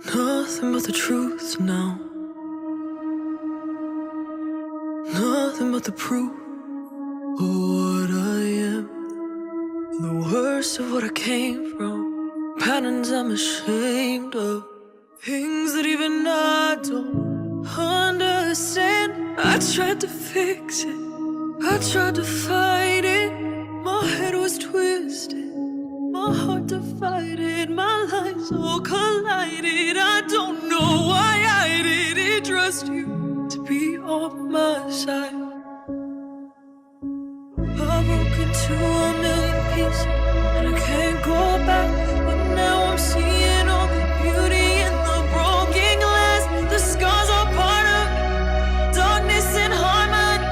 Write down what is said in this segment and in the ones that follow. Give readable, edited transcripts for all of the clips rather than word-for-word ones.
Nothing but the truth now. Nothing but the proof of what I am. The worst of what I came from. Patterns I'm ashamed of. Things that even I don't understand. I tried to fix it, I tried to fight it. My head was twisted, my heart divided. My lives all collided. I don't know why I didn't trust you to be on my side. I broke into a million pieces and I can't go back. But now I'm seeing all the beauty in the broken glass. The scars are part of darkness and harmony.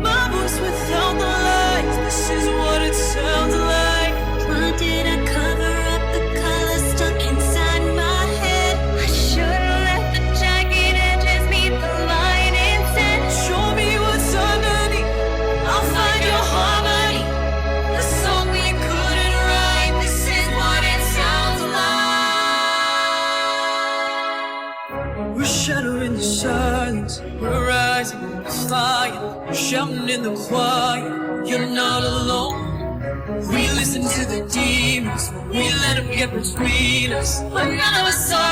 My voice without the lights. This is what it sounds like. Why did I cover up the color stuck inside my head? I should've let the jagged edges meet the light instead. Show me what's underneath, I'll find your harmony. the song we couldn't write. This is what it sounds like. We're shattering the silence, we're rising in the fire, shouting in the choir. You're not alone. We listen to the demons, we let them get between us, but none of us are